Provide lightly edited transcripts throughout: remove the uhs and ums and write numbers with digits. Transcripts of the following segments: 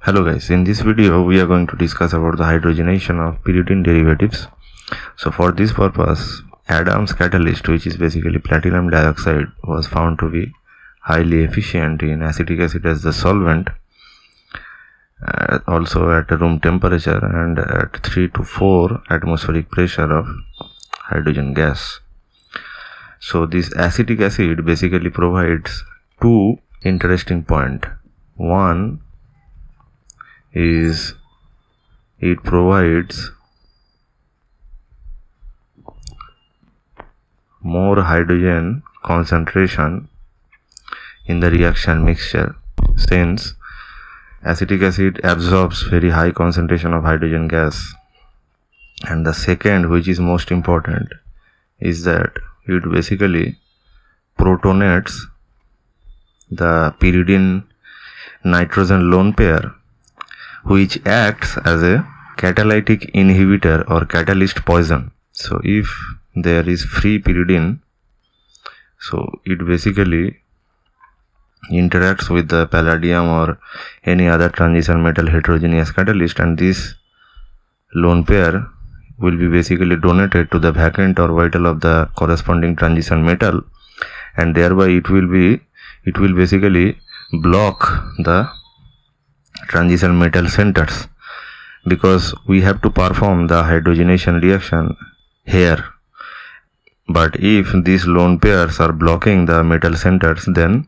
Hello guys, in this video we are going to discuss about the hydrogenation of pyridine derivatives. So for this purpose, Adams catalyst, which is basically platinum dioxide, was found to be highly efficient in acetic acid as the solvent, also at room temperature and at 3 to 4 atmospheric pressure of hydrogen gas. So this acetic acid basically provides two interesting points. One is it provides more hydrogen concentration in the reaction mixture, since acetic acid absorbs very high concentration of hydrogen gas. And the second, which is most important, is that it basically protonates the pyridine nitrogen lone pair, which acts as a catalytic inhibitor or catalyst poison. So if there is free pyridine, so it basically interacts with the palladium or any other transition metal heterogeneous catalyst, and this lone pair will be basically donated to the vacant orbital of the corresponding transition metal, and thereby it will basically block the transition metal centers, because we have to perform the hydrogenation reaction here. But if these lone pairs are blocking the metal centers, then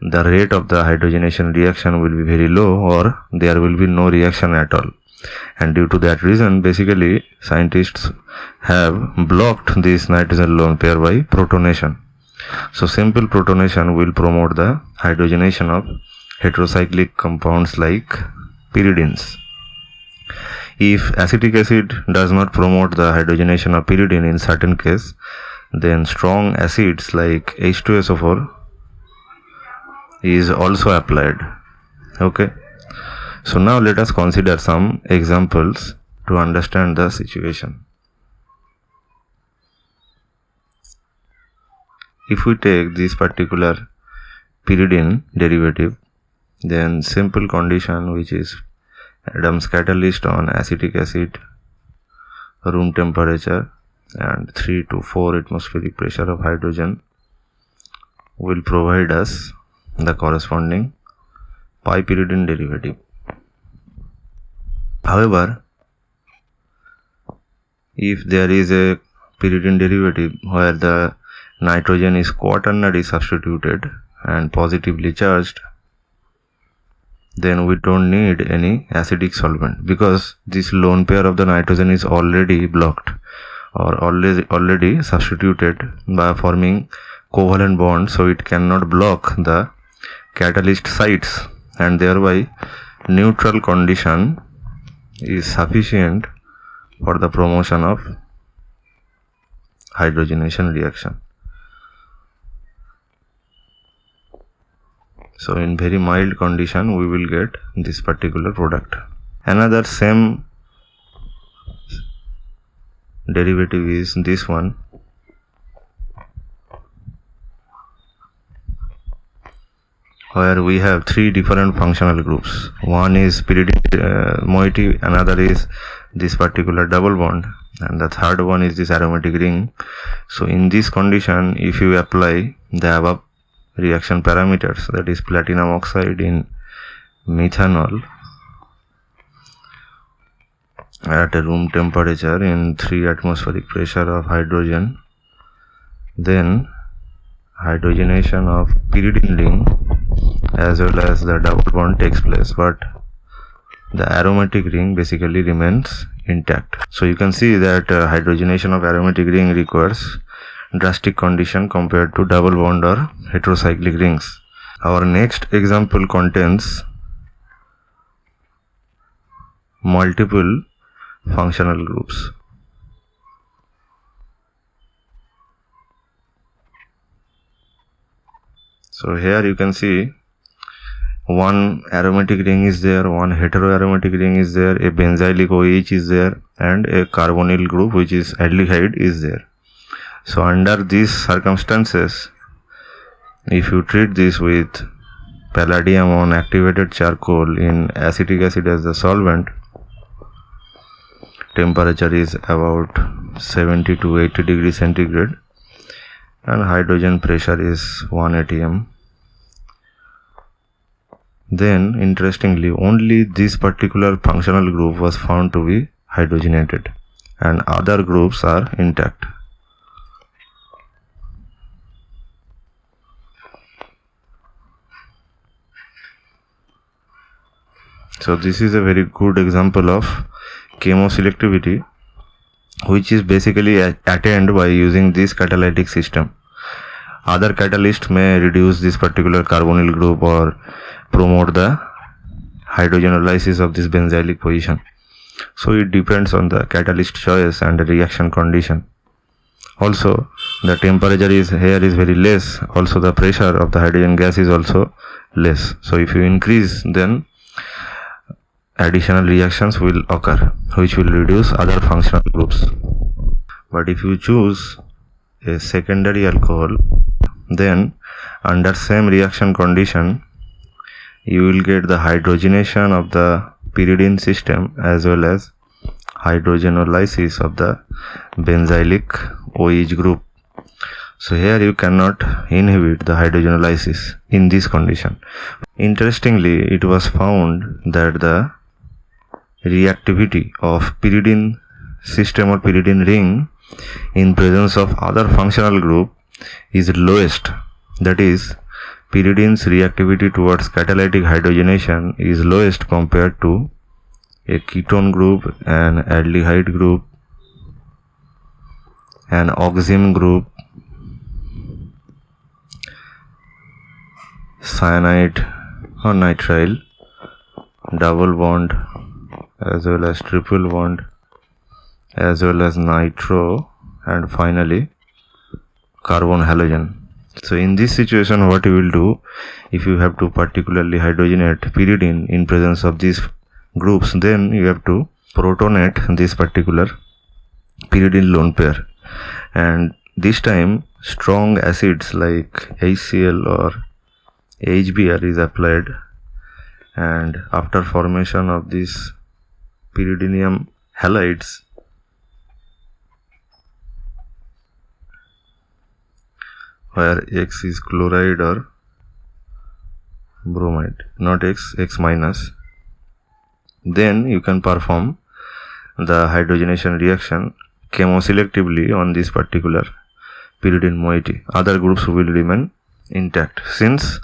the rate of the hydrogenation reaction will be very low, or there will be no reaction at all. And due to that reason, basically scientists have blocked this nitrogen lone pair by protonation. So simple protonation will promote the hydrogenation of heterocyclic compounds like pyridines. If acetic acid does not promote the hydrogenation of pyridine in certain case, then strong acids like H2SO4 is also applied. Okay, so now let us consider some examples to understand the situation. If we take this particular pyridine derivative, then simple condition, which is Adams catalyst on acetic acid, room temperature and 3 to 4 atmospheric pressure of hydrogen, will provide us the corresponding pi pyridine derivative. However, if there is a pyridine derivative where the nitrogen is quaternary substituted and positively charged, then we don't need any acidic solvent, because this lone pair of the nitrogen is already blocked or already substituted by forming covalent bonds, so it cannot block the catalyst sites, and thereby neutral condition is sufficient for the promotion of hydrogenation reaction. So in very mild condition we will get this particular product. Another same derivative is this one, where we have three different functional groups. One is pyridine moiety, another is this particular double bond, and the third one is this aromatic ring. So in this condition, if you apply the above reaction parameters, that is platinum oxide in methanol at a room temperature in 3 atmospheric pressure of hydrogen, then hydrogenation of pyridine ring as well as the double bond takes place, but the aromatic ring basically remains intact. So you can see that hydrogenation of aromatic ring requires drastic condition compared to double bond or heterocyclic rings. Our next example contains multiple functional groups. So here you can see one aromatic ring is there, one heteroaromatic ring is there, a benzylic OH is there, and a carbonyl group, which is aldehyde, is there. So under these circumstances, if you treat this with palladium on activated charcoal in acetic acid as the solvent, temperature is about 70 to 80 degrees centigrade and hydrogen pressure is 1 atm. Then interestingly, only this particular functional group was found to be hydrogenated and other groups are intact. So this is a very good example of chemoselectivity, which is basically attained by using this catalytic system. Other catalysts may reduce this particular carbonyl group or promote the hydrogenolysis of this benzylic position. So it depends on the catalyst choice and the reaction condition. Also, the temperature is very less. Also, the pressure of the hydrogen gas is also less. So if you increase, then additional reactions will occur, which will reduce other functional groups. But if you choose a secondary alcohol, then under same reaction condition, you will get the hydrogenation of the pyridine system as well as hydrogenolysis of the benzylic OH group. So here you cannot inhibit the hydrogenolysis in this condition. Interestingly, it was found that the reactivity of pyridine system or pyridine ring in presence of other functional group is lowest. That is, pyridine's reactivity towards catalytic hydrogenation is lowest compared to a ketone group, an aldehyde group, an oxime group, cyanide or nitrile, double bond as well as triple bond, as well as nitro, and finally carbon halogen. So in this situation, what you will do, if you have to particularly hydrogenate pyridine in presence of these groups, then you have to protonate this particular pyridine lone pair, and this time strong acids like HCl or HBr is applied, and after formation of these pyridinium halides, where X is chloride or bromide, not X minus, then you can perform the hydrogenation reaction chemoselectively on this particular pyridine moiety. Other groups will remain intact, since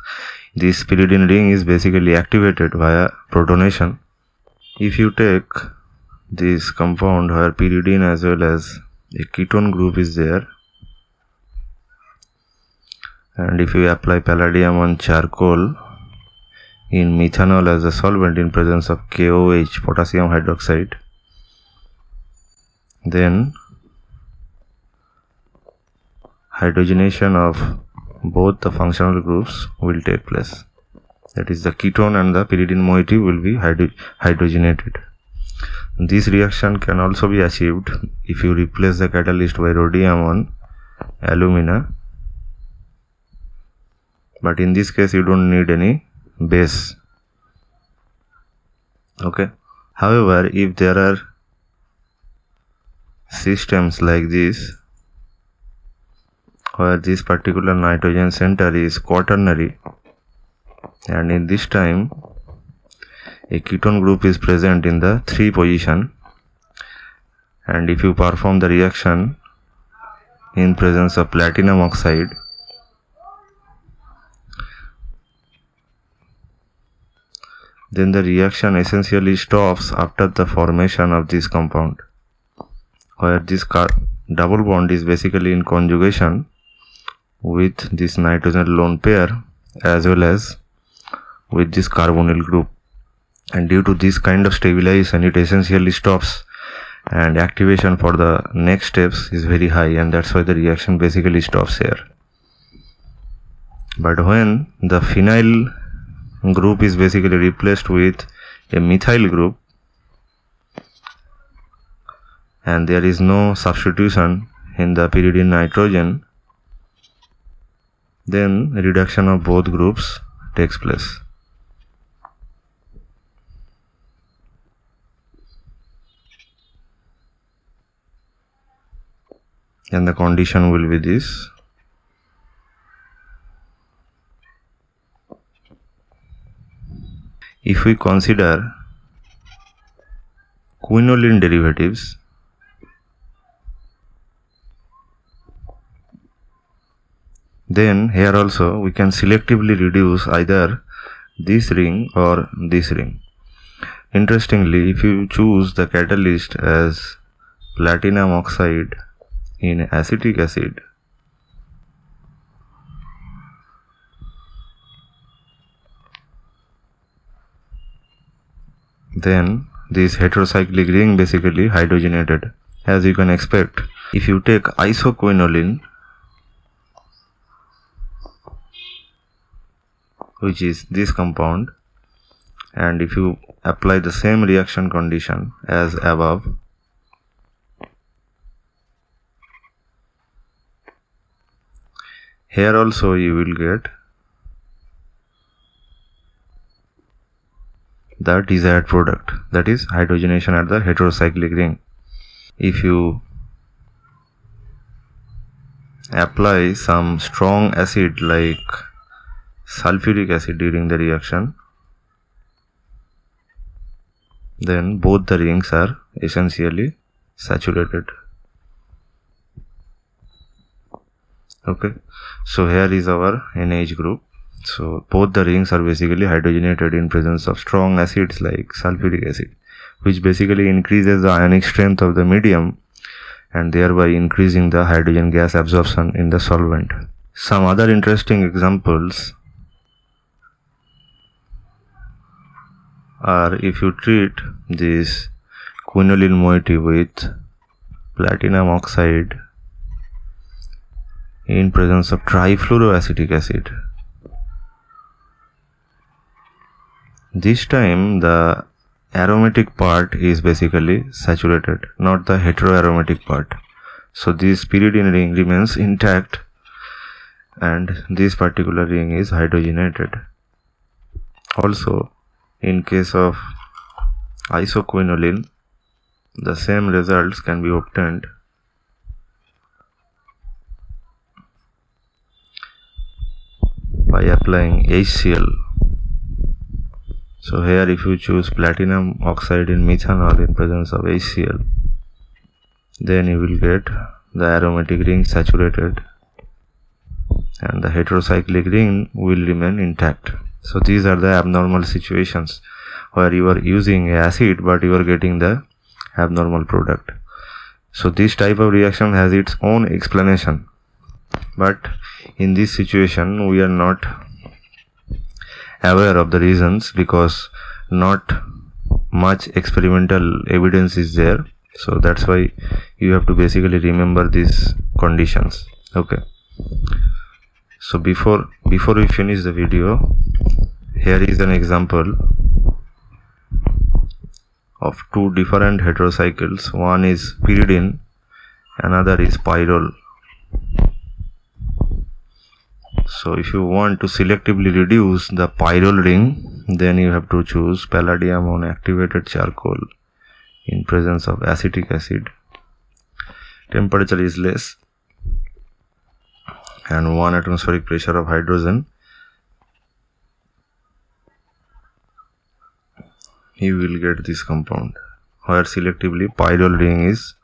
this pyridine ring is basically activated via protonation. If you take this compound where pyridine as well as a ketone group is there, and if you apply palladium on charcoal in methanol as a solvent in presence of KOH, potassium hydroxide, then hydrogenation of both the functional groups will take place. That is, the ketone and the pyridine moiety will be hydrogenated. This reaction can also be achieved if you replace the catalyst by rhodium on alumina, but in this case you don't need any base. Okay. However, if there are systems like this where this particular nitrogen center is quaternary, and in this time a ketone group is present in the 3 position, and if you perform the reaction in presence of platinum oxide, then the reaction essentially stops after the formation of this compound, where this double bond is basically in conjugation with this nitrogen lone pair as well as with this carbonyl group, and due to this kind of stabilization it essentially stops, and activation for the next steps is very high, and that's why the reaction basically stops here. But when the phenyl group is basically replaced with a methyl group and there is no substitution in the pyridine nitrogen, then reduction of both groups takes place. and the condition will be this. If we consider quinoline derivatives, then here also we can selectively reduce either this ring or this ring. Interestingly, if you choose the catalyst as platinum oxide in acetic acid, then this heterocyclic ring basically hydrogenated, as you can expect. If you take isoquinoline, which is this compound, and if you apply the same reaction condition as above, here also you will get the desired product, that is hydrogenation at the heterocyclic ring. If you apply some strong acid like sulfuric acid during the reaction, then both the rings are essentially saturated. Okay, so here is our NH group. So both the rings are basically hydrogenated in presence of strong acids like sulfuric acid, which basically increases the ionic strength of the medium and thereby increasing the hydrogen gas absorption in the solvent. Some other interesting examples are if you treat this quinoline moiety with platinum oxide in presence of trifluoroacetic acid. This time the aromatic part is basically saturated, not the heteroaromatic part. So this pyridine ring remains intact and this particular ring is hydrogenated. Also, in case of isoquinoline, the same results can be obtained by applying HCl. So here if you choose platinum oxide in methanol in presence of HCl, then you will get the aromatic ring saturated and the heterocyclic ring will remain intact. So these are the abnormal situations where you are using acid but you are getting the abnormal product. So this type of reaction has its own explanation, but in this situation we are not aware of the reasons because not much experimental evidence is there. So that's why you have to basically remember these conditions. Okay, so before we finish the video, here is an example of two different heterocycles. One is pyridine, another is pyrrole. So if you want to selectively reduce the pyrrole ring, then you have to choose palladium on activated charcoal in presence of acetic acid. Temperature is less and 1 atmospheric pressure of hydrogen. You will get this compound where selectively pyrrole ring is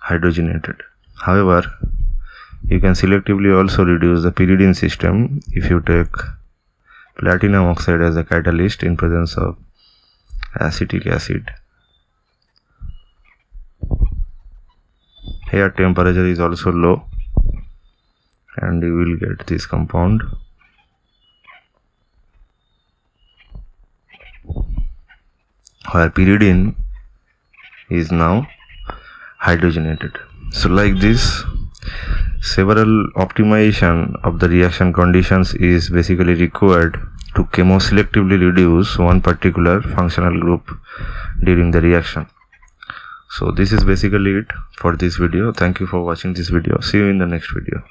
hydrogenated. However, you can selectively also reduce the pyridine system if you take platinum oxide as a catalyst in presence of acetic acid. Here temperature is also low and you will get this compound where pyridine is now hydrogenated. So like this, several optimization of the reaction conditions is basically required to chemoselectively reduce one particular functional group during the reaction. So this is basically it for this video. Thank you for watching this video. See you in the next video.